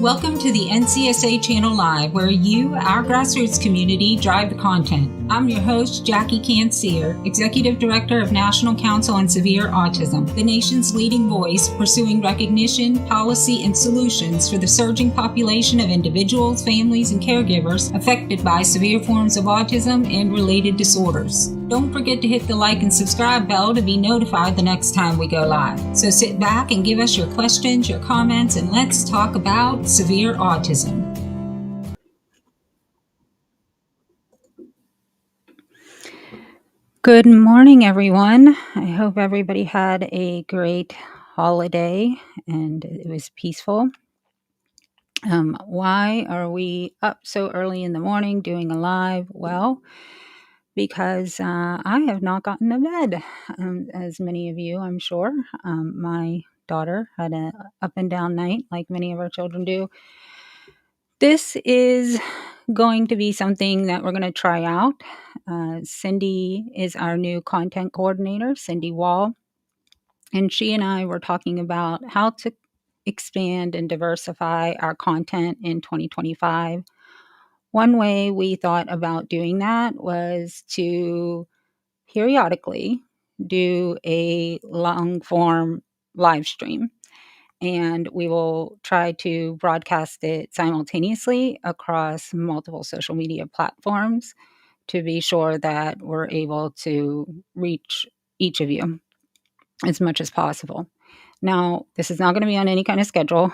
Welcome to the NCSA Channel Live, where you, our grassroots community, drive the content. I'm your host, Jackie Kancir, Executive Director of National Council on Severe Autism, the nation's leading voice pursuing recognition, policy, and solutions for the surging population of individuals, families, and caregivers affected by severe forms of autism and related disorders. Don't forget to hit the like and subscribe bell to be notified the next time we go live. So sit back and give us your questions, your comments, and let's talk about severe autism. Good morning, everyone. I hope everybody had a great holiday and it was peaceful. Why are we up so early in the morning doing a live? Well, because I have not gotten to bed, as many of you, I'm sure. My daughter had an up and down night like many of our children do. This is going to be something that we're going to try out. Cindy is our new content coordinator, Cindy Wall, and she and I were talking about how to expand and diversify our content in 2025. One way we thought about doing that was to periodically do a long form live stream, and we will try to broadcast it simultaneously across multiple social media platforms to be sure that we're able to reach each of you as much as possible. Now, this is not going to be on any kind of schedule.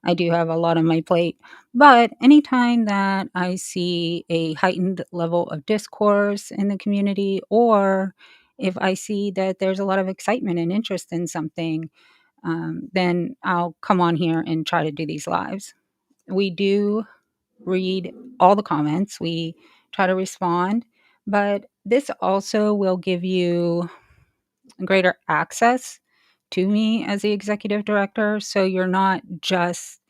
I do have a lot on my plate, but anytime that I see a heightened level of discourse in the community, or if I see that there's a lot of excitement and interest in something, then I'll come on here and try to do these lives. We do read all the comments, we try to respond, but this also will give you greater access to me as the executive director. So you're not just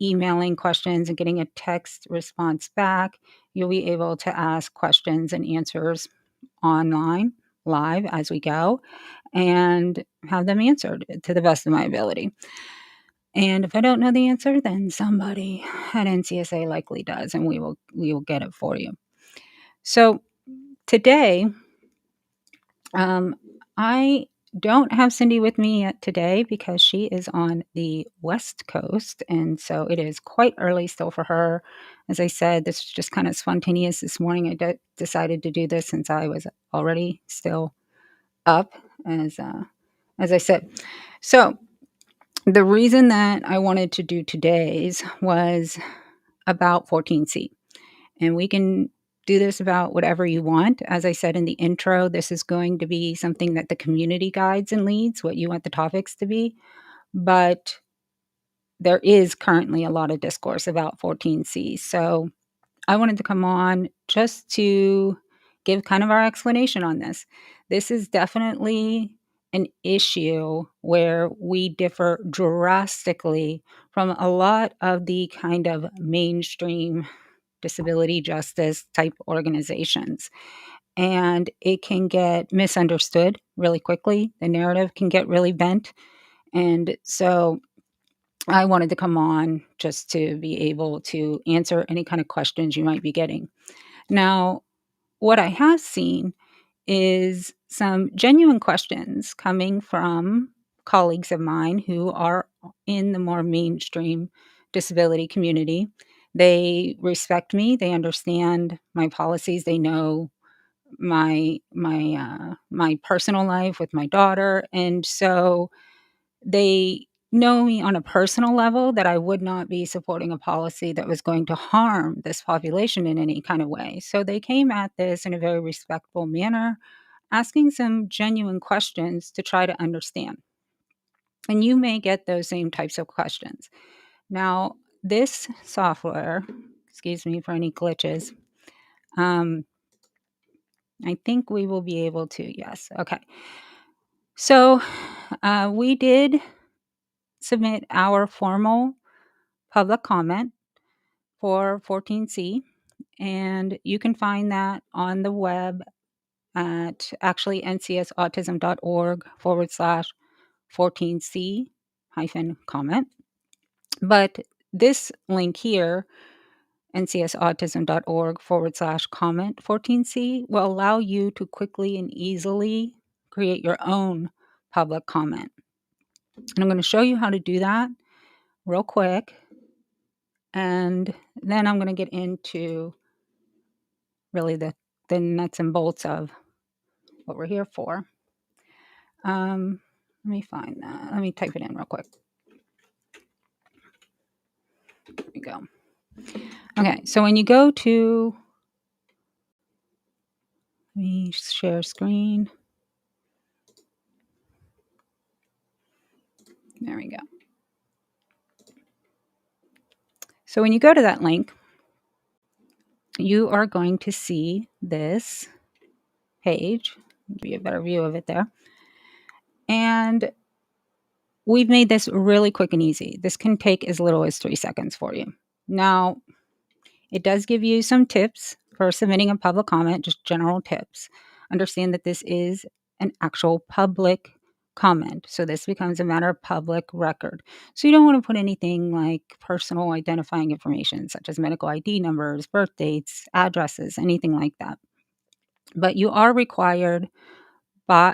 emailing questions and getting a text response back. You'll be able to ask questions and answers online, live as we go, and have them answered to the best of my ability. And if I don't know the answer, then somebody at NCSA likely does, and we will get it for you. So today, I don't have Cindy with me yet today because she is on the West Coast, and so it is quite early still for her. As I said, this was just kind of spontaneous this morning. I decided to do this since I was already still up, as I said. So the reason that I wanted to do today's was about 14C, and we can do this about whatever you want. As I said in the intro, this is going to be something that the community guides and leads, what you want the topics to be. But there is currently a lot of discourse about 14C. So I wanted to come on just to give kind of our explanation on this. This is definitely an issue where we differ drastically from a lot of the kind of mainstream disability justice type organizations. And it can get misunderstood really quickly. The narrative can get really bent. And so I wanted to come on just to be able to answer any kind of questions you might be getting. Now, what I have seen is some genuine questions coming from colleagues of mine who are in the more mainstream disability community. They respect me, they understand my policies, they know my personal life with my daughter, and so they know me on a personal level that I would not be supporting a policy that was going to harm this population in any kind of way. So they came at this in a very respectful manner, asking some genuine questions to try to understand. And you may get those same types of questions. Now, this software, excuse me for any glitches, I think we will be able to, yes. Okay. So we did submit our formal public comment for 14C, and you can find that on the web at actually ncsautism.org/14C hyphen comment. But this link here, ncsautism.org/comment 14C, will allow you to quickly and easily create your own public comment. And I'm going to show you how to do that real quick. And then I'm going to get into really the nuts and bolts of what we're here for. Let me find that. Let me type it in real quick. There we go. Okay, so when you go to, let me share screen. There we go. So when you go to that link, you are going to see this page. Give you a better view of it there. And we've made this really quick and easy. This can take as little as 3 seconds for you. Now, it does give you some tips for submitting a public comment, just general tips. Understand that this is an actual public comment. So this becomes a matter of public record. So you don't want to put anything like personal identifying information, such as medical ID numbers, birth dates, addresses, anything like that. But you are required,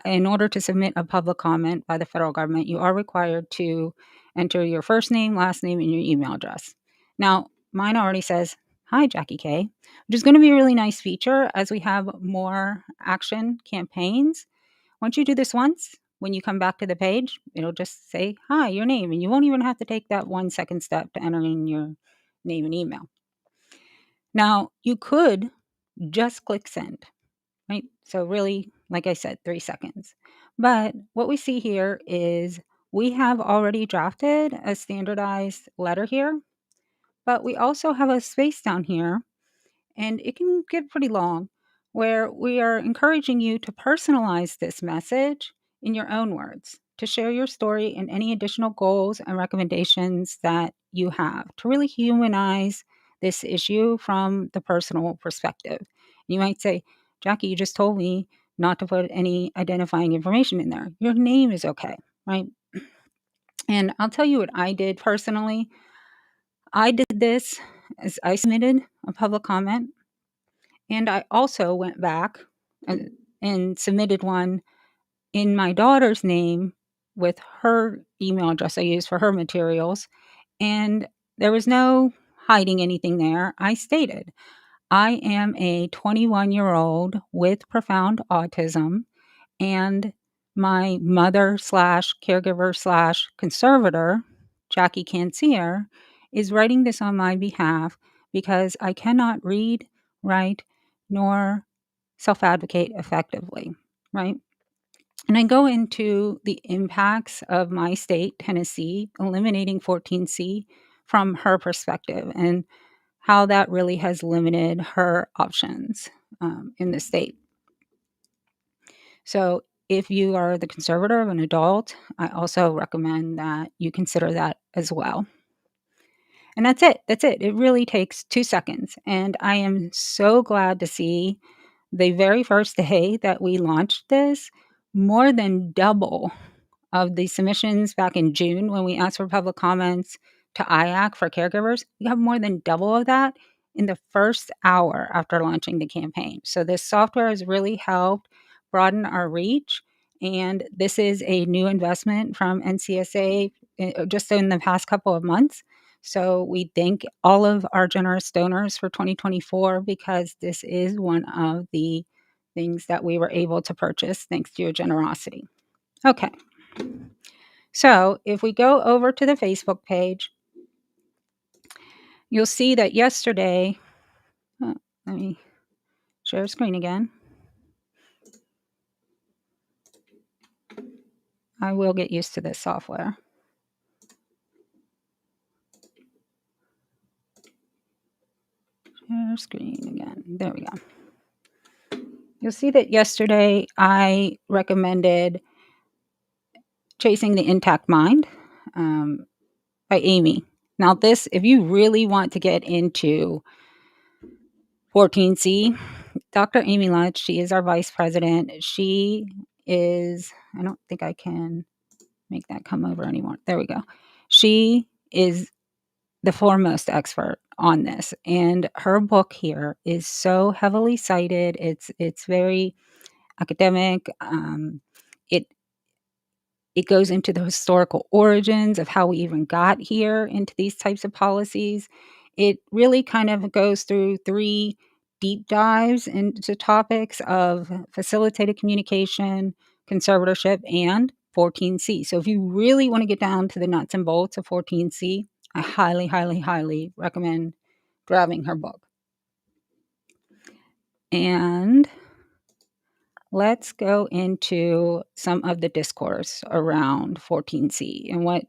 in order to submit a public comment by the federal government, you are required to enter your first name, last name, and your email address. Now, mine already says, "Hi, Jackie K," which is going to be a really nice feature as we have more action campaigns. Once you do this once, when you come back to the page, it'll just say, "Hi, your name," and you won't even have to take that 1-second step to enter in your name and email. Now, you could just click send. Right? So really, like I said, 3 seconds. But what we see here is we have already drafted a standardized letter here, but we also have a space down here, and it can get pretty long, where we are encouraging you to personalize this message in your own words, to share your story and any additional goals and recommendations that you have, to really humanize this issue from the personal perspective. You might say, "Jackie, you just told me not to put any identifying information in there. Your name is okay," right? And I'll tell you what I did personally. I did this as I submitted a public comment, and I also went back and submitted one in my daughter's name with her email address I used for her materials. And there was no hiding anything there. I stated, "I am a 21-year-old with profound autism, and my mother slash caregiver slash conservator, Jackie Kancir, is writing this on my behalf because I cannot read, write, nor self-advocate effectively," right? And I go into the impacts of my state, Tennessee, eliminating 14C from her perspective and how that really has limited her options in the state. So if you are the conservator of an adult, I also recommend that you consider that as well. And that's it. That's it. It really takes 2 seconds. And I am so glad to see the very first day that we launched this, more than double of the submissions back in June when we asked for public comments to IAC for caregivers. We have more than double of that in the first hour after launching the campaign. So this software has really helped broaden our reach. And this is a new investment from NCSA just in the past couple of months. So we thank all of our generous donors for 2024 because this is one of the things that we were able to purchase thanks to your generosity. Okay. So if we go over to the Facebook page, you'll see that yesterday, let me share screen again. I will get used to this software. Share screen again. There we go. You'll see that yesterday I recommended Chasing the Intact Mind by Amy. Now this, if you really want to get into 14C, Dr. Amy Lutz, she is our vice president. She is, I don't think I can make that come over anymore. There we go. She is the foremost expert on this, and her book here is so heavily cited. It's very academic. It it goes into the historical origins of how we even got here into these types of policies. It really kind of goes through three deep dives into topics of facilitated communication, conservatorship, and 14C. So if you really want to get down to the nuts and bolts of 14C, I highly, highly, highly recommend grabbing her book. And let's go into some of the discourse around 14C and what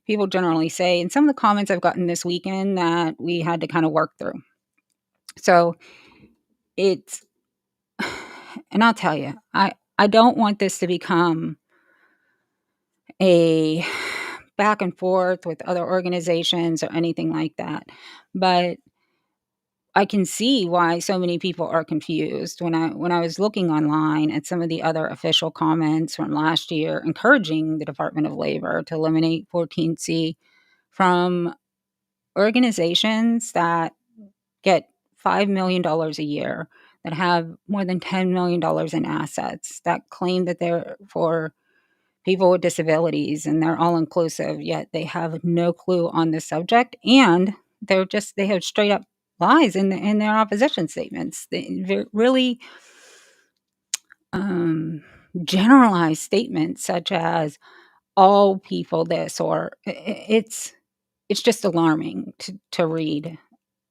people generally say, and some of the comments I've gotten this weekend that we had to kind of work through. So it's, and I'll tell you, I don't want this to become a back and forth with other organizations or anything like that, but I can see why so many people are confused. When I was looking online at some of the other official comments from last year encouraging the Department of Labor to eliminate 14C from organizations that get $5 million a year, that have more than $10 million in assets, that claim that they're for people with disabilities and they're all inclusive, yet they have no clue on this subject, and they have straight up lies in their opposition statements. They're really generalized statements such as all people this, or it's just alarming to read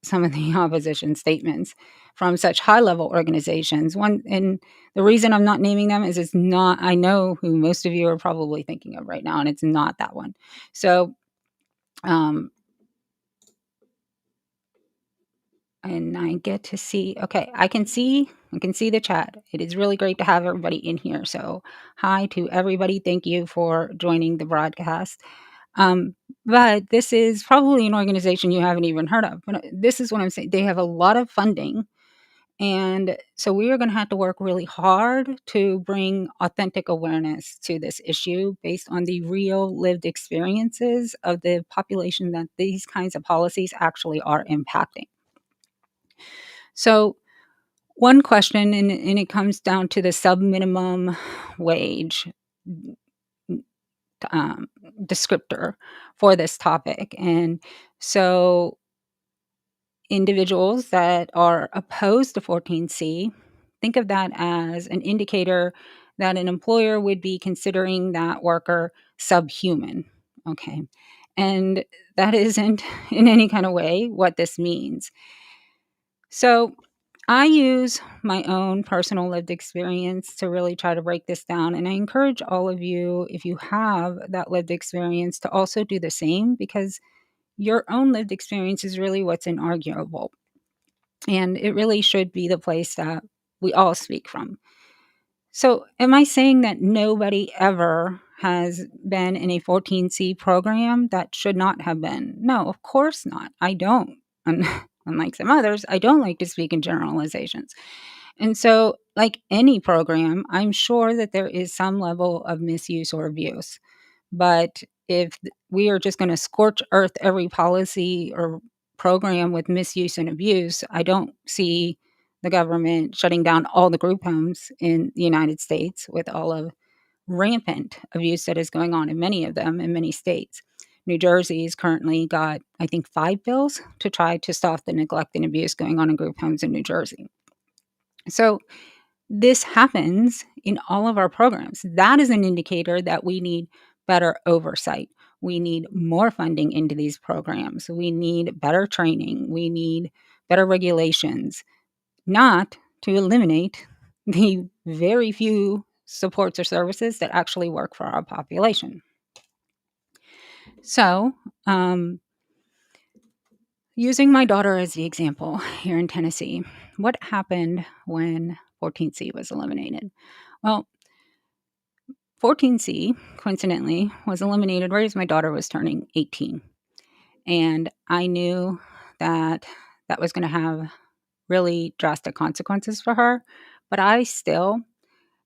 some of the opposition statements from such high level organizations. One, and the reason I'm not naming them is it's not, I know who most of you are probably thinking of right now, and it's not that one. So, and I get to see, okay, I can see the chat. It is really great to have everybody in here. So hi to everybody. Thank you for joining the broadcast. But this is probably an organization you haven't even heard of. But this is what I'm saying. They have a lot of funding. And so we are going to have to work really hard to bring authentic awareness to this issue based on the real lived experiences of the population that these kinds of policies actually are impacting. So one question, and it comes down to the sub-minimum wage um, descriptor for this topic. And so individuals that are opposed to 14C think of that as an indicator that an employer would be considering that worker subhuman. Okay. And that isn't in any kind of way what this means. So I use my own personal lived experience to really try to break this down. And I encourage all of you, if you have that lived experience, to also do the same, because your own lived experience is really what's inarguable. And it really should be the place that we all speak from. So, am I saying that nobody ever has been in a 14C program that should not have been? No, of course not. I don't. Unlike some others, I don't like to speak in generalizations. And so, like any program, I'm sure that there is some level of misuse or abuse. But if we are just going to scorch earth every policy or program with misuse and abuse, I don't see the government shutting down all the group homes in the United States with all of rampant abuse that is going on in many of them in many states. New Jersey's currently got, I think, 5 bills to try to stop the neglect and abuse going on in group homes in New Jersey. So this happens in all of our programs. That is an indicator that we need better oversight. We need more funding into these programs. We need better training. We need better regulations, not to eliminate the very few supports or services that actually work for our population. So, using my daughter as the example here in Tennessee, what happened when 14C was eliminated? Well, 14C, coincidentally, was eliminated right as my daughter was turning 18. And I knew that that was going to have really drastic consequences for her. But I still,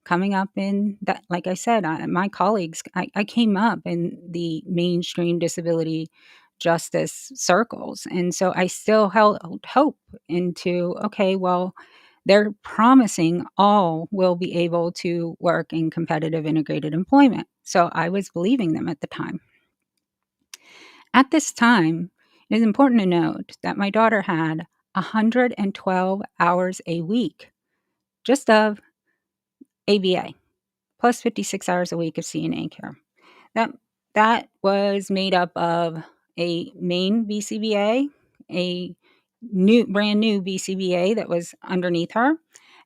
coming up in that, like I said, my colleagues, I came up in the mainstream disability justice circles. And so I still held hope into, okay, well, they're promising all will be able to work in competitive integrated employment. So I was believing them at the time. At this time, it is important to note that my daughter had 112 hours a week just of ABA, plus 56 hours a week of CNA care. That that was made up of a main BCBA, a brand new BCBA that was underneath her,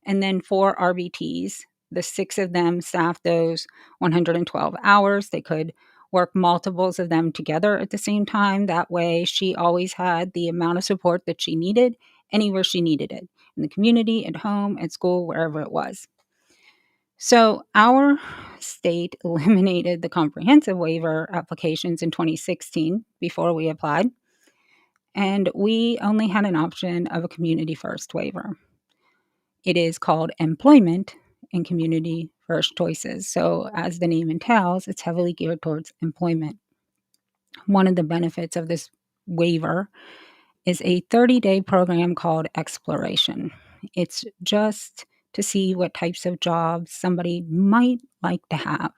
and then 4 RBTs. The 6 of them staffed those 112 hours. They could work multiples of them together at the same time. That way, she always had the amount of support that she needed anywhere she needed it, in the community, at home, at school, wherever it was. So our state eliminated the comprehensive waiver applications in 2016 before we applied, and we only had an option of a community first waiver. It is called employment and community first choices. So as the name entails, it's heavily geared towards employment. One of the benefits of this waiver is a 30-day program called exploration. It's just to see what types of jobs somebody might like to have.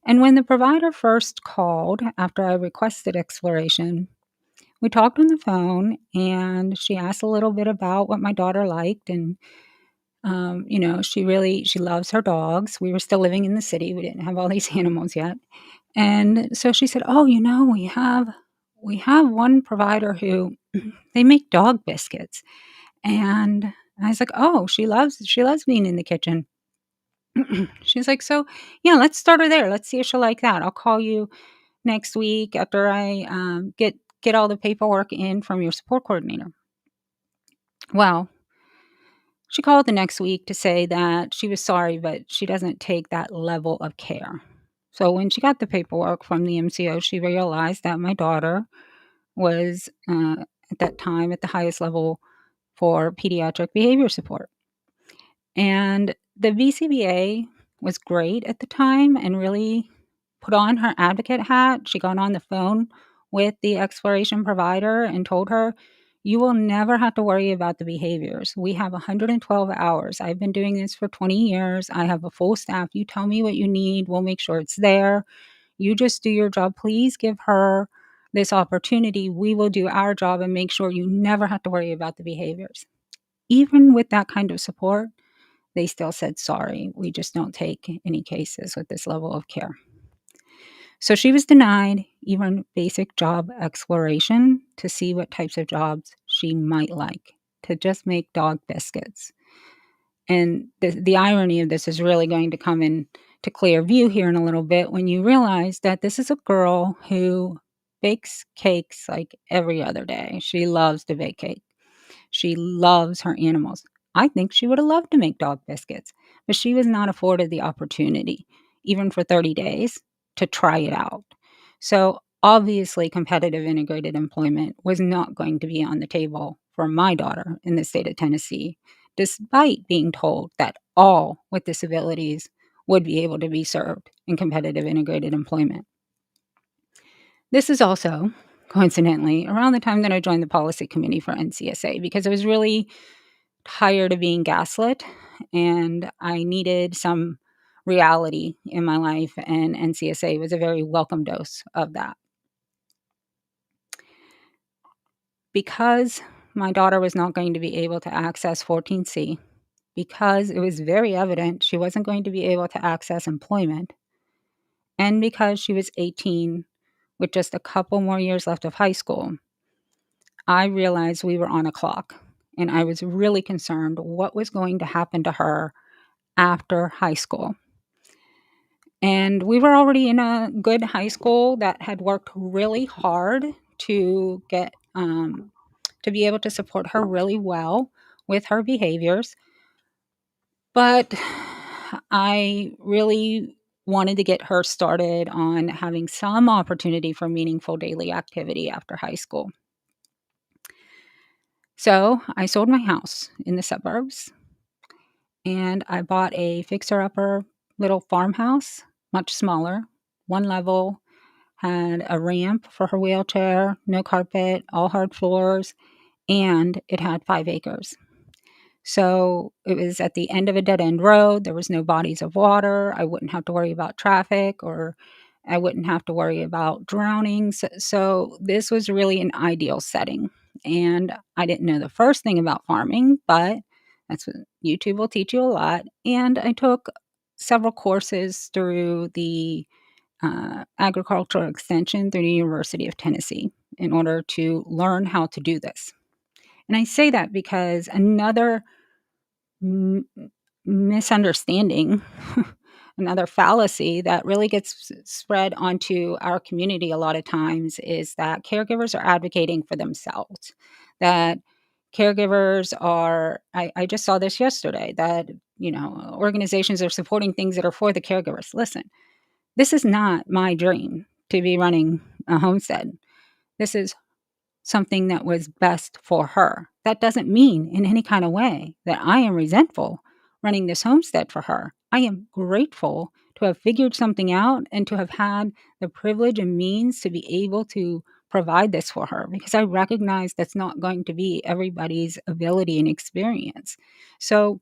And when the provider first called after I requested exploration, we talked on the phone and she asked a little bit about what my daughter liked. And, she loves her dogs. We were still living in the city. We didn't have all these animals yet. And so she said, "Oh, we have one provider who they make dog biscuits." And I was like, "Oh, she loves being in the kitchen." She's like, "So, yeah, let's start her there. Let's see if she'll like that. I'll call you next week after I get all the paperwork in from your support coordinator." Well, she called the next week to say that she was sorry, but she doesn't take that level of care. So when she got the paperwork from the MCO, she realized that my daughter was at that time at the highest level for pediatric behavior support. And the BCBA was great at the time and really put on her advocate hat. She got on the phone with the exploration provider and told her, "You will never have to worry about the behaviors. We have 112 hours. I've been doing this for 20 years. I have a full staff. You tell me what you need. We'll make sure it's there. You just do your job. Please give her this opportunity. We will do our job and make sure you never have to worry about the behaviors." Even with that kind of support, they still said, "Sorry, we just don't take any cases with this level of care." So she was denied even basic job exploration to see what types of jobs she might like, to just make dog biscuits. And the irony of this is really going to come into clear view here in a little bit when you realize that this is a girl who bakes cakes like every other day. She loves to bake cake. She loves her animals. I think she would have loved to make dog biscuits, but she was not afforded the opportunity, even for 30 days, to try it out. So obviously, competitive integrated employment was not going to be on the table for my daughter in the state of Tennessee, despite being told that all with disabilities would be able to be served in competitive integrated employment. This is also, coincidentally, around the time that I joined the policy committee for NCSA because I was really tired of being gaslit and I needed some reality in my life, and NCSA was a very welcome dose of that. Because my daughter was not going to be able to access 14C, because it was very evident she wasn't going to be able to access employment, and because she was 18 with just a couple more years left of high school, I realized we were on a clock, and I was really concerned what was going to happen to her after high school. And we were already in a good high school that had worked really hard to get to be able to support her really well with her behaviors. But I really wanted to get her started on having some opportunity for meaningful daily activity after high school. So I sold my house in the suburbs and I bought a fixer-upper little farmhouse, much smaller, one level, had a ramp for her wheelchair, no carpet, all hard floors, and it had 5 acres. So it was at the end of a dead end road. There was no bodies of water. I wouldn't have to worry about traffic, or I wouldn't have to worry about drowning. So this was really an ideal setting. And I didn't know the first thing about farming, but that's what YouTube will teach you a lot. And I took several courses through the agricultural extension through the University of Tennessee in order to learn how to do this. And I say that because another m- misunderstanding, another fallacy that really gets spread onto our community a lot of times is that caregivers are advocating for themselves. That caregivers are, I just saw this yesterday, that, organizations are supporting things that are for the caregivers. Listen, this is not my dream to be running a homestead. This is something that was best for her. That doesn't mean in any kind of way that I am resentful running this homestead for her. I am grateful to have figured something out and to have had the privilege and means to be able to provide this for her, because I recognize that's not going to be everybody's ability and experience. So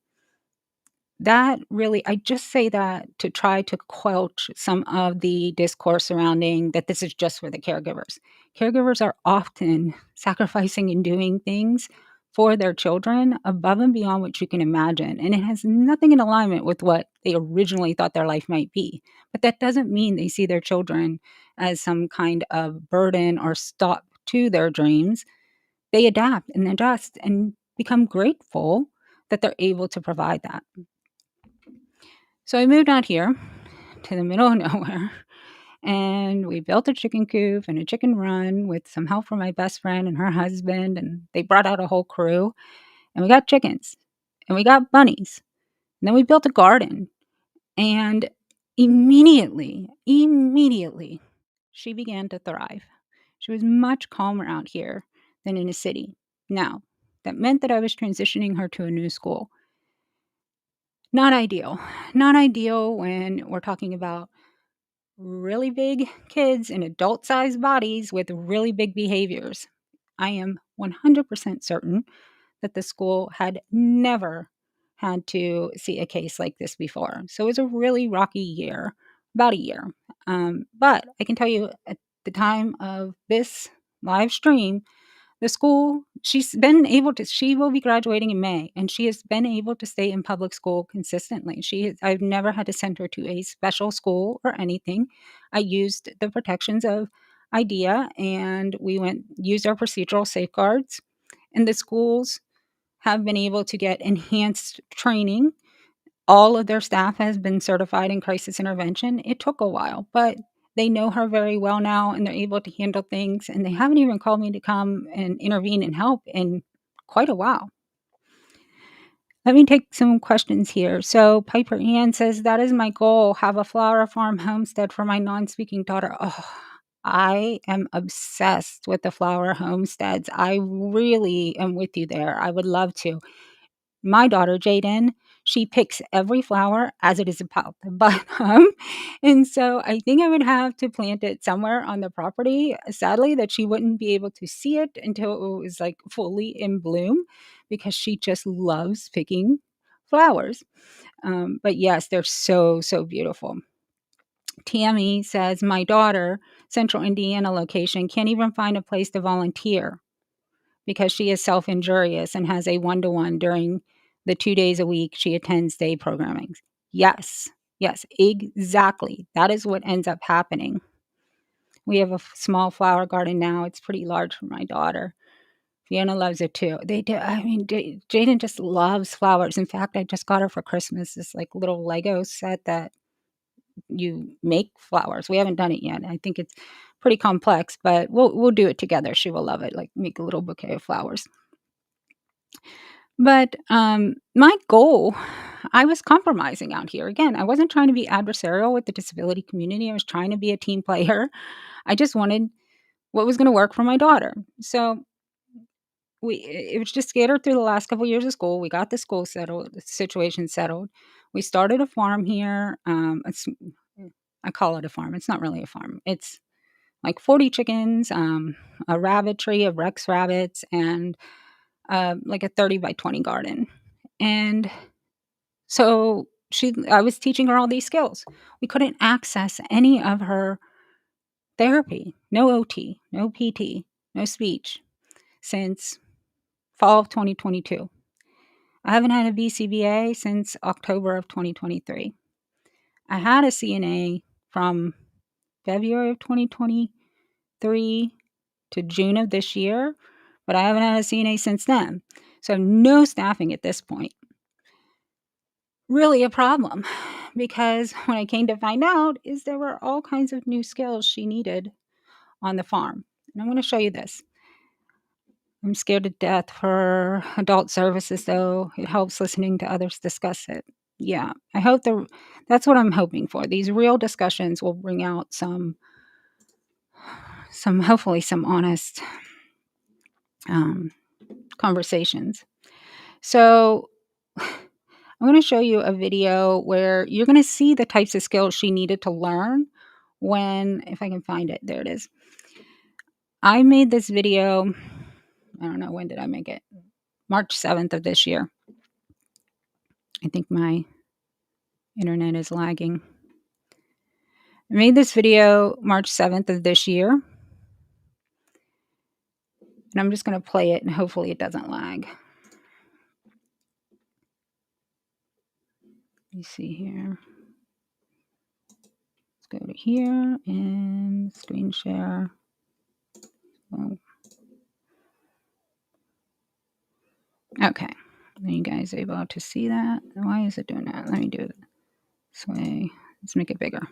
that really, I just say that to try to quench some of the discourse surrounding that this is just for the caregivers. Caregivers are often sacrificing and doing things for their children above and beyond what you can imagine. And it has nothing in alignment with what they originally thought their life might be. But that doesn't mean they see their children as some kind of burden or stop to their dreams. They adapt and adjust and become grateful that they're able to provide that. So I moved out here to the middle of nowhere, and we built a chicken coop and a chicken run with some help from my best friend and her husband, and they brought out a whole crew, and we got chickens and we got bunnies. And then we built a garden, and immediately she began to thrive. She was much calmer out here than in a city. Now, that meant that I was transitioning her to a new school. Not ideal. Not ideal when we're talking about really big kids in adult sized bodies with really big behaviors. I am 100% certain that the school had never had to see a case like this before. So it was a really rocky year, about a year. But I can tell you at the time of this live stream, the school, she will be graduating in May, and she has been able to stay in public school consistently. I've never had to send her to a special school or anything. I used the protections of IDEA, and used our procedural safeguards, and the schools have been able to get enhanced training. All of their staff has been certified in crisis intervention. It took a while, but they know her very well now, and they're able to handle things, and they haven't even called me to come and intervene and help in quite a while. Let me take some questions here. So Piper Ann says, "That is my goal, have a flower farm homestead for my non-speaking daughter." Oh, I am obsessed with the flower homesteads. I really am with you there. I would love to. My daughter, Jaden, she picks every flower as it is about the bottom. And so I think I would have to plant it somewhere on the property, sadly, that she wouldn't be able to see it until it was like fully in bloom, because she just loves picking flowers. But yes, they're so, so beautiful. Tammy says, "My daughter, Central Indiana location, can't even find a place to volunteer because she is self-injurious and has a one-to-one during the 2 days a week she attends day programming." Yes, yes, exactly. That is what ends up happening. We have a small flower garden now. It's pretty large for my daughter. Fiona loves it too. They do. I mean, Jaden just loves flowers. In fact, I just got her for Christmas this like little Lego set that you make flowers. We haven't done it yet. I think it's pretty complex, but we'll do it together. She will love it. Like make a little bouquet of flowers. But, my goal, I was compromising out here. Again, I wasn't trying to be adversarial with the disability community. I was trying to be a team player. I just wanted what was gonna work for my daughter. So it was just scattered through the last couple of years of school. We got the situation settled. We started a farm here. I call it a farm. It's not really a farm. It's like 40 chickens, a rabbitry of Rex rabbits, and like a 30 by 20 garden. And so I was teaching her all these skills. We couldn't access any of her therapy, no OT, no PT, no speech since fall of 2022. I haven't had a BCBA since October of 2023. I had a CNA from February of 2023 to June of this year, but I haven't had a CNA since then. So I have no staffing at this point. Really a problem, because when I came to find out is there were all kinds of new skills she needed on the farm. And I'm going to show you this. I'm scared to death for adult services, though. It helps listening to others discuss it. Yeah, I hope that's what I'm hoping for. These real discussions will bring out some hopefully some honest conversations. So I'm going to show you a video where you're going to see the types of skills she needed to learn when, if I can find it, there it is. I made this video, I don't know, when did I make it? March 7th of this year. I think my internet is lagging. I made this video March 7th of this year. And I'm just going to play it and hopefully it doesn't lag. Let me see here. Let's go to here and screen share. Oh. Okay. Are you guys able to see that? Why is it doing that? Let me do it this way. Let's make it bigger. I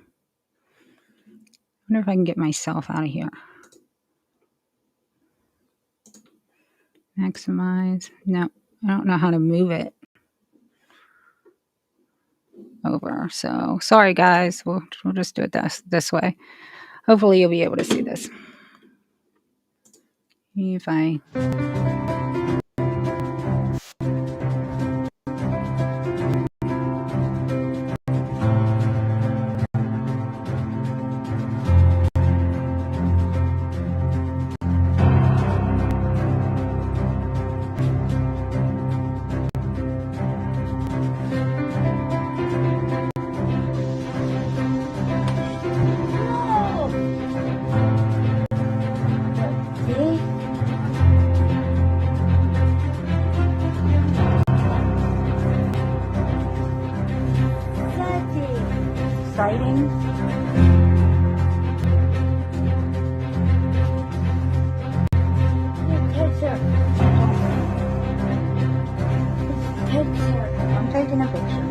wonder if I can get myself out of here. Maximize. No, I don't know how to move it over. So sorry, guys. We'll just do it this way. Hopefully you'll be able to see this. If I... Exciting. I'm taking a picture.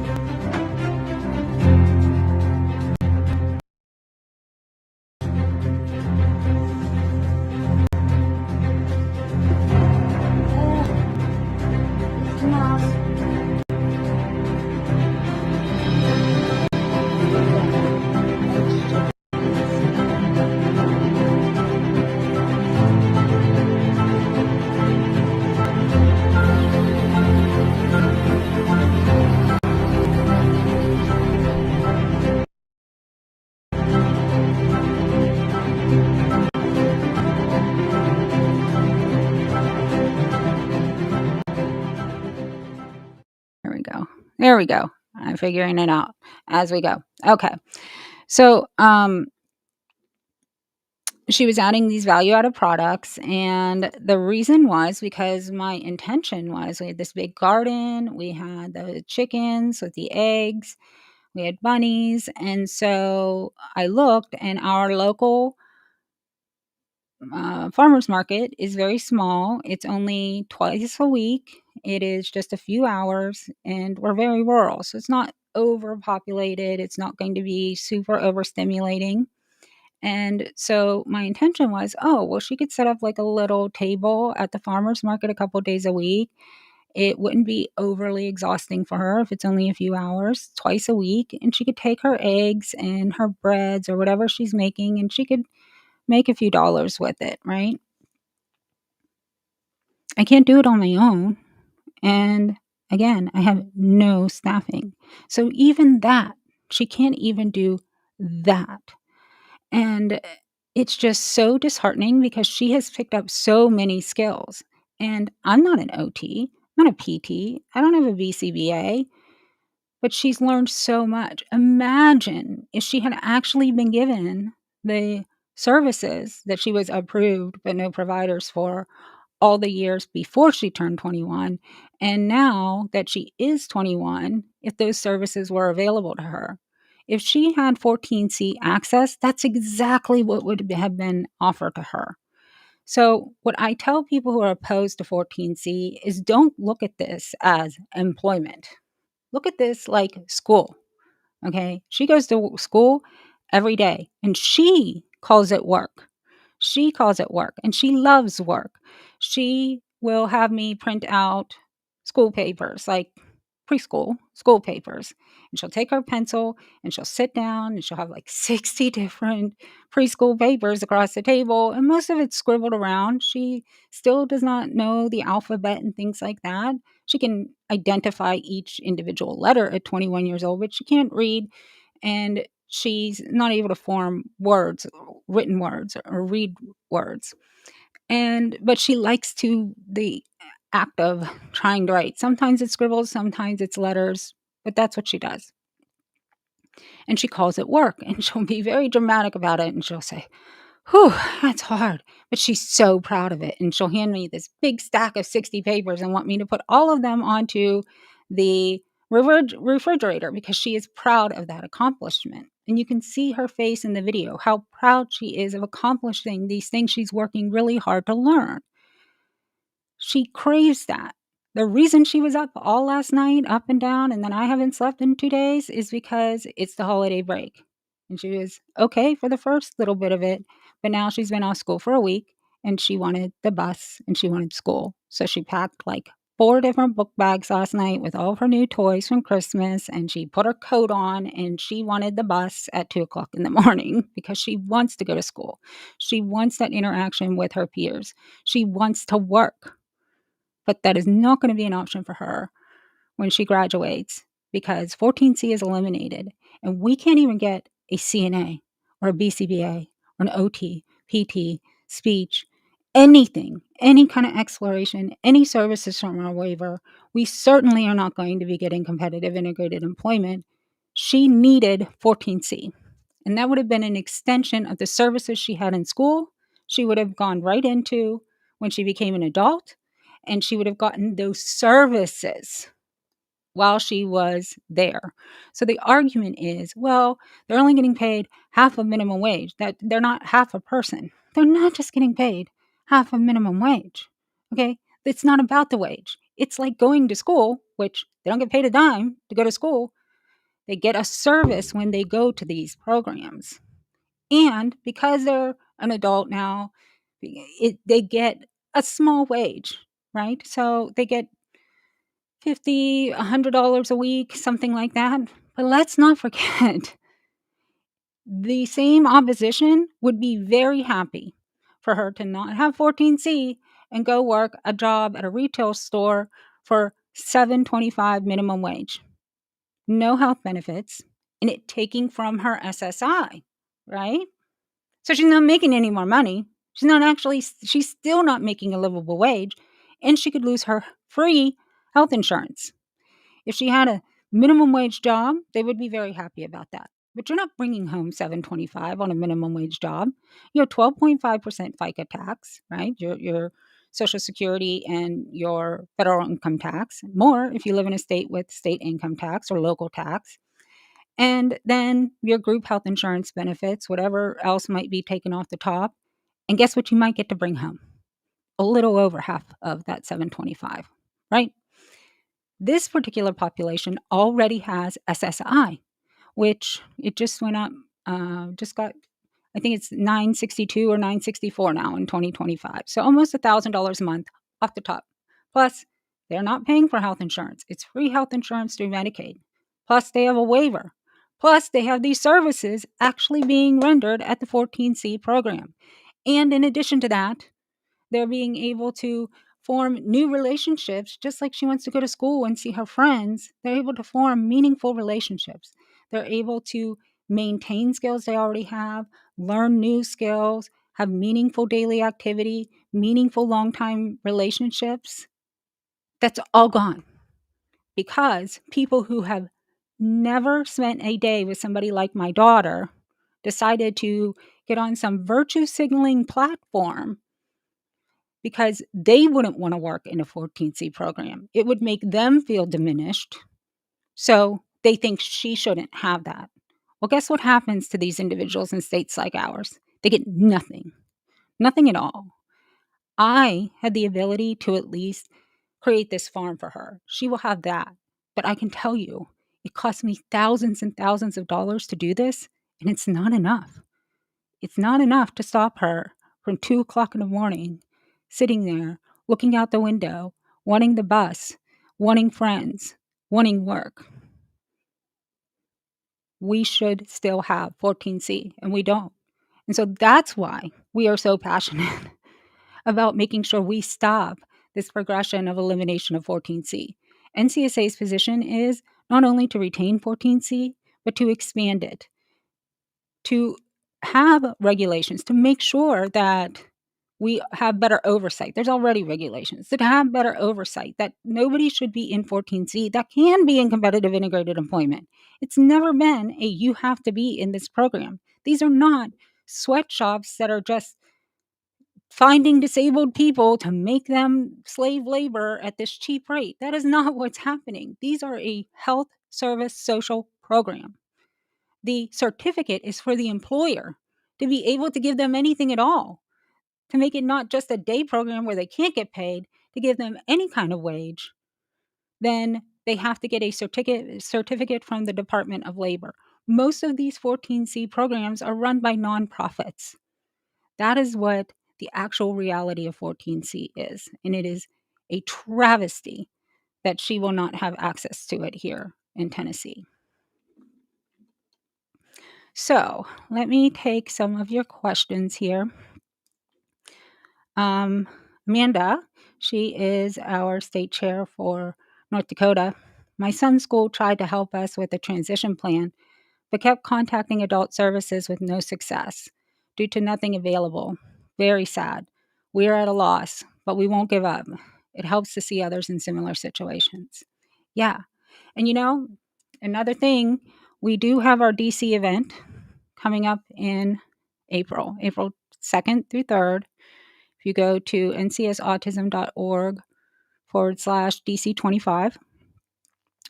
There we go. I'm figuring it out as we go. Okay. So, she was adding these value-added products, and the reason was because my intention was we had this big garden, we had the chickens with the eggs, we had bunnies, and so I looked, and our local farmers market is very small. It's only twice a week. It is just a few hours, and we're very rural, so it's not overpopulated. It's not going to be super overstimulating. And so my intention was, oh, well, she could set up like a little table at the farmer's market a couple days a week. It wouldn't be overly exhausting for her if it's only a few hours, twice a week. And she could take her eggs and her breads or whatever she's making, and she could make a few dollars with it, right? I can't do it on my own. And again, I have no staffing. So even that, she can't even do that. And it's just so disheartening because she has picked up so many skills. And I'm not an OT, I'm not a PT, I don't have a BCBA, but she's learned so much. Imagine if she had actually been given the services that she was approved but no providers for all the years before she turned 21. And now that she is 21, if those services were available to her, if she had 14C access, that's exactly what would have been offered to her. So, what I tell people who are opposed to 14C is don't look at this as employment. Look at this like school. Okay. She goes to school every day and she calls it work. She calls it work and she loves work. She will have me print out school papers, like preschool school papers. And she'll take her pencil and she'll sit down and she'll have like 60 different preschool papers across the table. And most of it's scribbled around. She still does not know the alphabet and things like that. She can identify each individual letter at 21 years old, but she can't read and she's not able to form words, written words, or read words. But she likes to the act of trying to write. Sometimes it's scribbles, sometimes it's letters, but that's what she does. And she calls it work, and she'll be very dramatic about it, and she'll say, "Whew, that's hard." But she's so proud of it. And she'll hand me this big stack of 60 papers and want me to put all of them onto the refrigerator because she is proud of that accomplishment. And you can see her face in the video, how proud she is of accomplishing these things she's working really hard to learn. She craves that. The reason she was up all last night, up and down, and then I haven't slept in 2 days is because it's the holiday break. And she was okay for the first little bit of it, but now she's been off school for a week and she wanted the bus and she wanted school. So she packed like 4 different book bags last night with all of her new toys from Christmas and she put her coat on and she wanted the bus at 2 o'clock in the morning because she wants to go to school. She wants that interaction with her peers. She wants to work. But that is not going to be an option for her when she graduates because 14C is eliminated and we can't even get a CNA or a BCBA or an OT, PT, speech, anything, any kind of exploration, any services from our waiver. We certainly are not going to be getting competitive integrated employment. She needed 14C, and that would have been an extension of the services she had in school. She would have gone right into when she became an adult, and she would have gotten those services while she was there. So the argument is, well, they're only getting paid half of minimum wage, that they're not half a person. They're not just getting paid half of minimum wage. Okay? It's not about the wage. It's like going to school, which they don't get paid a dime to go to school. They get a service when they go to these programs. And because they're an adult now, they get a small wage, right? So they get $50, $100 a week, something like that. But let's not forget, the same opposition would be very happy for her to not have 14C and go work a job at a retail store for $7.25 minimum wage. No health benefits, and it taking from her SSI, right? So she's not making any more money. She's still not making a livable wage, and she could lose her free health insurance. If she had a minimum wage job, they would be very happy about that. But you're not bringing home $7.25 on a minimum wage job. You have 12.5% FICA tax, right? Your Social Security and your federal income tax. More if you live in a state with state income tax or local tax. And then your group health insurance benefits, whatever else might be taken off the top. And guess what you might get to bring home? A little over half of that 725, right? This particular population already has SSI, which it just went up, just got, I think it's 962 or 964 now in 2025. So almost $1,000 a month off the top. Plus, they're not paying for health insurance. It's free health insurance through Medicaid. Plus, they have a waiver. Plus, they have these services actually being rendered at the 14C program. And in addition to that, they're being able to form new relationships, just like she wants to go to school and see her friends. They're able to form meaningful relationships. They're able to maintain skills they already have, learn new skills, have meaningful daily activity, meaningful long time relationships. That's all gone because people who have never spent a day with somebody like my daughter decided to get on some virtue signaling platform because they wouldn't want to work in a 14C program. It would make them feel diminished. So they think she shouldn't have that. Well, guess what happens to these individuals in states like ours? They get nothing, nothing at all. I had the ability to at least create this farm for her. She will have that. But I can tell you, it cost me thousands and thousands of dollars to do this, and it's not enough. It's not enough to stop her from 2 o'clock in the morning, sitting there, looking out the window, wanting the bus, wanting friends, wanting work. We should still have 14C, and we don't. And so that's why we are so passionate about making sure we stop this progression of elimination of 14C. NCSA's position is not only to retain 14C, but to expand it, to have regulations, to make sure that we have better oversight. There's already regulations to have better oversight, that nobody should be in 14C that can be in competitive integrated employment. It's never been a you have to be in this program. These are not sweatshops that are just finding disabled people to make them slave labor at this cheap rate. That is not what's happening. These are a health service social program. The certificate is for the employer to be able to give them anything at all, to make it not just a day program where they can't get paid, to give them any kind of wage. Then they have to get a certificate from the Department of Labor. Most of these 14C programs are run by nonprofits. That is what the actual reality of 14C is. And it is a travesty that she will not have access to it here in Tennessee. So let me take some of your questions here. Amanda, she is our state chair for North Dakota. My son's school tried to help us with a transition plan, but kept contacting adult services with no success due to nothing available. Very sad. We are at a loss, but we won't give up. It helps to see others in similar situations. Yeah. And another thing, we do have our DC event coming up in April 2nd through 3rd. If you go to ncsautism.org/DC25,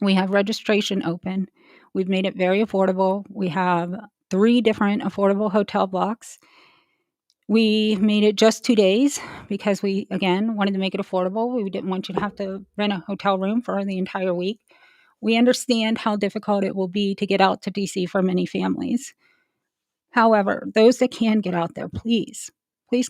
we have registration open. We've made it very affordable. We have 3 different affordable hotel blocks. We made it just 2 days because we, again, wanted to make it affordable. We didn't want you to have to rent a hotel room for the entire week. We understand how difficult it will be to get out to DC for many families. However, those that can get out there, please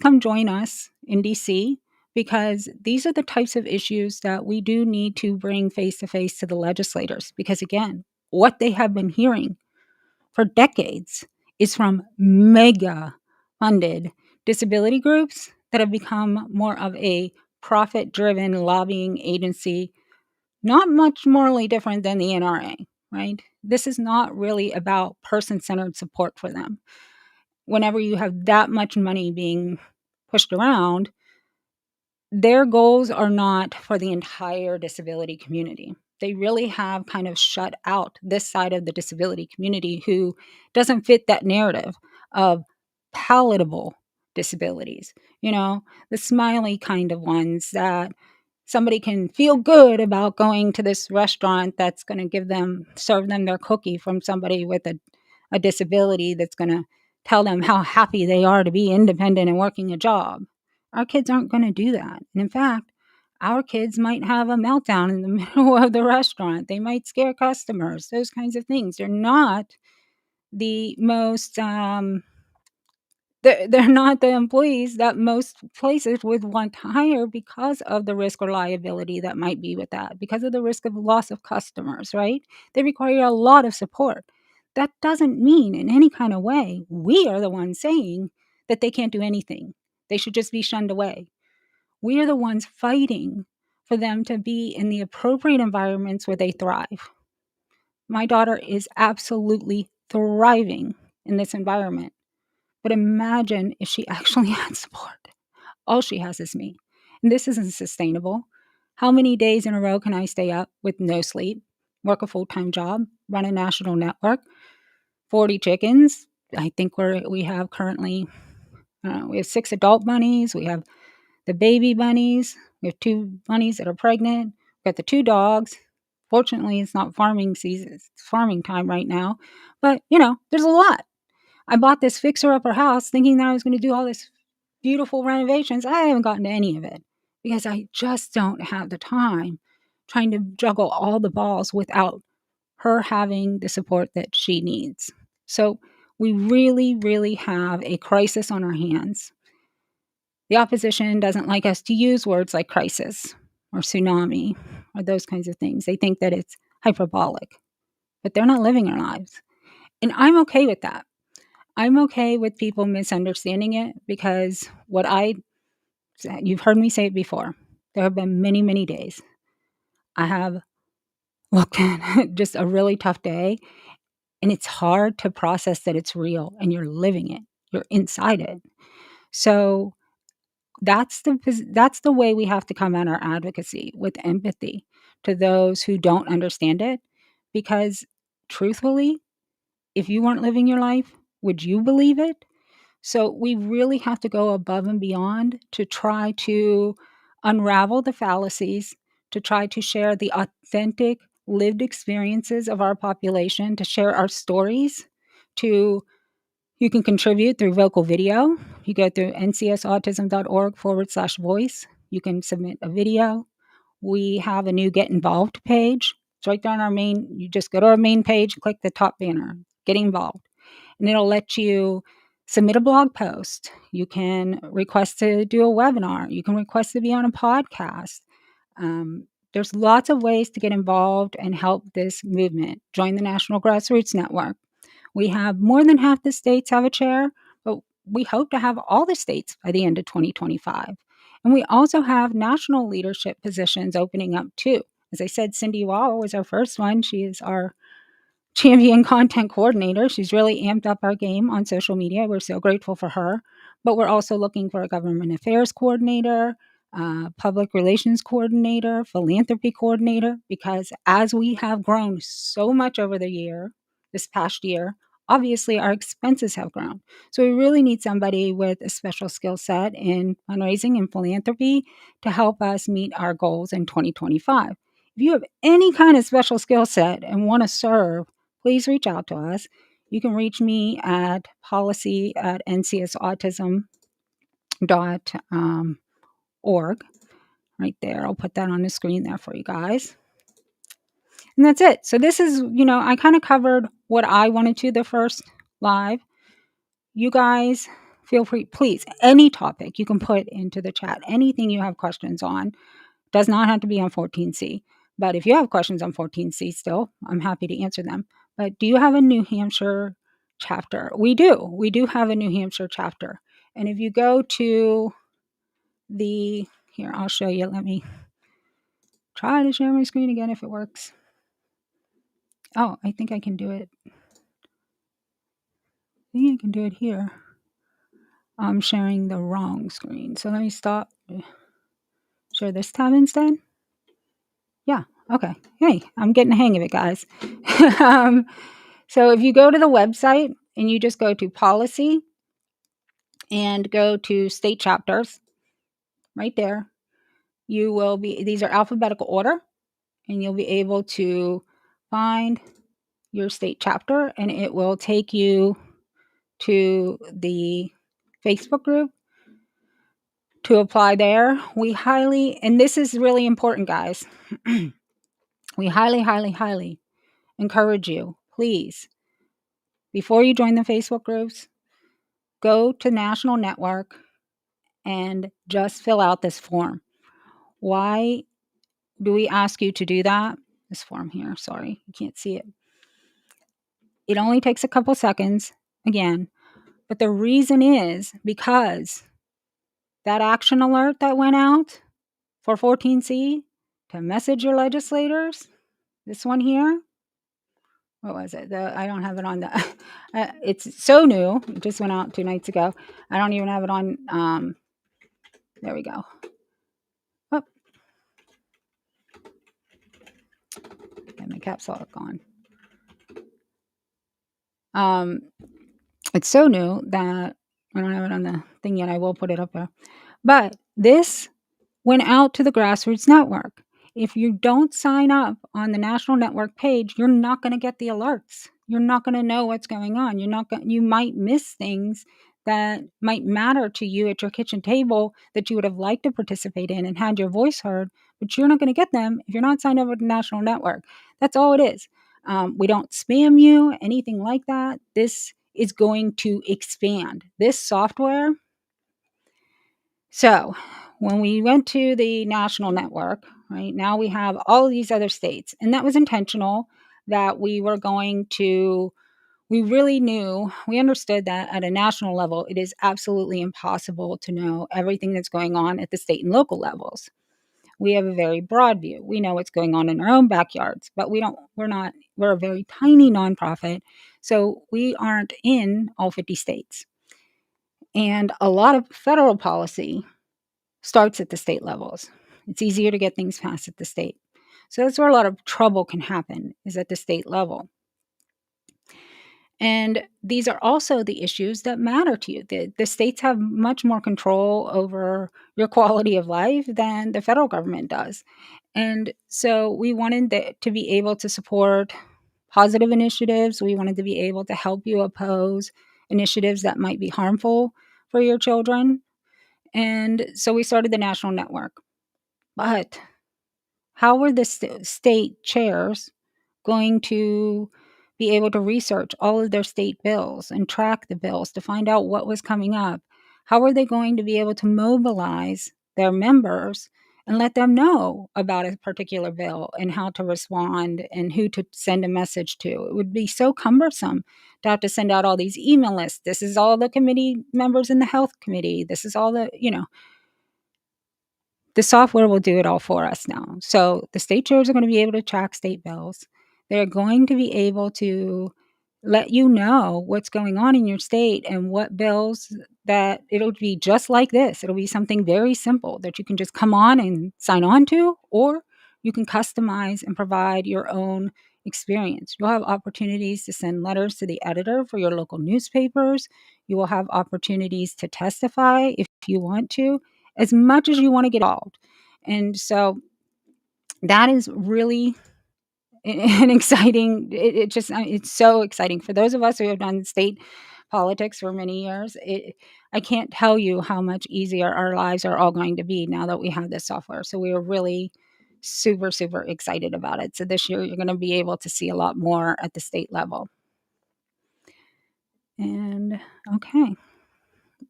come join us in DC, because these are the types of issues that we do need to bring face to face to the legislators. Because again, what they have been hearing for decades is from mega funded disability groups that have become more of a profit driven lobbying agency, not much morally different than the NRA, right? This is not really about person centered support for them. Whenever you have that much money being pushed around, their goals are not for the entire disability community. They really have kind of shut out this side of the disability community who doesn't fit that narrative of palatable disabilities, the smiley kind of ones that somebody can feel good about going to this restaurant that's going to serve them their cookie from somebody with a disability that's going to tell them how happy they are to be independent and working a job. Our kids aren't going to do that. And in fact, our kids might have a meltdown in the middle of the restaurant. They might scare customers, those kinds of things. They're not the most they're not the employees that most places would want to hire because of the risk or liability that might be with that, because of the risk of loss of customers, right? They require a lot of support. That doesn't mean in any kind of way we are the ones saying that they can't do anything. They should just be shunned away. We are the ones fighting for them to be in the appropriate environments where they thrive. My daughter is absolutely thriving in this environment. But imagine if she actually had support. All she has is me. And this isn't sustainable. How many days in a row can I stay up with no sleep, work a full-time job, run a national network, 40 chickens? I think we have currently, we have 6 adult bunnies. We have the baby bunnies. We have 2 bunnies that are pregnant. We've got the 2 dogs. Fortunately, it's not farming season. It's farming time right now. But, there's a lot. I bought this fixer-upper house thinking that I was going to do all this beautiful renovations. I haven't gotten to any of it because I just don't have the time trying to juggle all the balls without her having the support that she needs. So we really, really have a crisis on our hands. The opposition doesn't like us to use words like crisis or tsunami or those kinds of things. They think that it's hyperbolic, but they're not living our lives. And I'm okay with that. I'm okay with people misunderstanding it because you've heard me say it before. There have been many, many days. I have looked at just a really tough day, and it's hard to process that it's real and you're living it. You're inside it. So that's the way we have to come at our advocacy, with empathy to those who don't understand it. Because truthfully, if you weren't living your life, would you believe it? So we really have to go above and beyond to try to unravel the fallacies, to try to share the authentic lived experiences of our population, to share our stories. You can contribute through vocal video. You go through ncsautism.org/voice. You can submit a video. We have a new Get Involved page. It's right there on our you just go to our main page, click the top banner, Get Involved, and it'll let you submit a blog post. You can request to do a webinar. You can request to be on a podcast. There's lots of ways to get involved and help this movement. Join the National Grassroots Network. We have more than half the states have a chair, but we hope to have all the states by the end of 2025. And we also have national leadership positions opening up too. As I said, Cindy Wall was our first one. She is our champion content coordinator. She's really amped up our game on social media. We're so grateful for her. But we're also looking for a government affairs coordinator, public relations coordinator, philanthropy coordinator, because as we have grown so much over this past year, obviously our expenses have grown. So we really need somebody with a special skill set in fundraising and philanthropy to help us meet our goals in 2025. If you have any kind of special skill set and want to serve, please reach out to us. You can reach me at policy@ncsautism.org. Right there. I'll put that on the screen there for you guys. And that's it. So this is, I kind of covered what I wanted to the first live. You guys feel free, please, any topic you can put into the chat, anything you have questions on. Does not have to be on 14C. But if you have questions on 14C still, I'm happy to answer them. But do you have a New Hampshire chapter? We do. We do have a New Hampshire chapter. And if you go to here, I'll show you. Let me try to share my screen again if it works. Oh, I think I can do it. I think I can do it here. I'm sharing the wrong screen. So let me stop. Share this tab instead. Yeah. Okay. Hey, I'm getting the hang of it, guys. So if you go to the website and you just go to policy and go to state chapters, right there, these are alphabetical order, and you'll be able to find your state chapter, and it will take you to the Facebook group to apply there. And this is really important, guys. We highly, highly, highly encourage you, please, before you join the Facebook groups, go to National Network and just fill out this form. Why do we ask you to do that? This form here, sorry, you can't see it. It only takes a couple seconds, again, but the reason is because that action alert that went out for 14C to message your legislators, this one here, what was it? I don't have it on the. It's so new. It just went out 2 nights ago. I don't even have it on. There we go. Oh, get my caps lock on. It's so new that I don't have it on the thing yet. I will put it up there. But this went out to the grassroots network. If you don't sign up on the national network page, you're not going to get the alerts. You're not going to know what's going on. You might miss things that might matter to you at your kitchen table that you would have liked to participate in and had your voice heard, but you're not going to get them if you're not signed up with the national network. That's all it is. We don't spam you, anything like that. This is going to expand. This software. So when we went to the national network, right, now we have all of these other states. And that was intentional, that we were going to, we really knew, we understood that at a national level, it is absolutely impossible to know everything that's going on at the state and local levels. We have a very broad view. We know what's going on in our own backyards, but we're a very tiny nonprofit. So we aren't in all 50 states. And a lot of federal policy starts at the state levels. It's easier to get things passed at the state. So that's where a lot of trouble can happen, is at the state level. And these are also the issues that matter to you. The states have much more control over your quality of life than the federal government does. And so we wanted to be able to support positive initiatives. We wanted to be able to help you oppose initiatives that might be harmful for your children. And so we started the national network. But how were the state chairs going to be able to research all of their state bills and track the bills to find out what was coming up? How are they going to be able to mobilize their members and let them know about a particular bill and how to respond and who to send a message to? It would be so cumbersome to have to send out all these email lists. This is all the committee members in the health committee. This is all the, the software will do it all for us now. So the state chairs are going to be able to track state bills. They're going to be able to let you know what's going on in your state and what bills, that it'll be just like this. It'll be something very simple that you can just come on and sign on to, or you can customize and provide your own experience. You'll have opportunities to send letters to the editor for your local newspapers. You will have opportunities to testify if you want to, as much as you want to get involved. And so that is really an exciting, it's so exciting for those of us who have done state politics for many years. I can't tell you how much easier our lives are all going to be now that we have this software. So we are really super, super excited about it. So this year you're going to be able to see a lot more at the state level. And okay.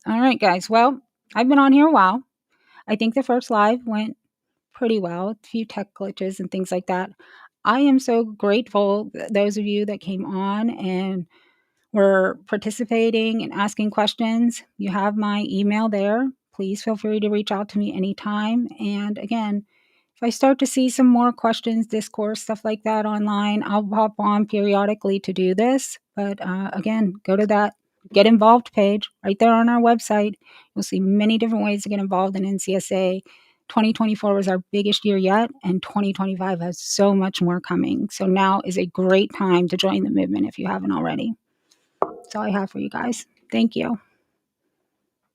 All right, guys. Well, I've been on here a while. I think the first live went pretty well, a few tech glitches and things like that. I am so grateful, those of you that came on and were participating and asking questions. You have my email there. Please feel free to reach out to me anytime. And again, if I start to see some more questions, discourse, stuff like that online, I'll hop on periodically to do this. But again, go to that Get Involved page right there on our website. You'll see many different ways to get involved in NCSA. 2024 was our biggest year yet, and 2025 has so much more coming. So now is a great time to join the movement if you haven't already. That's all I have for you guys. Thank you.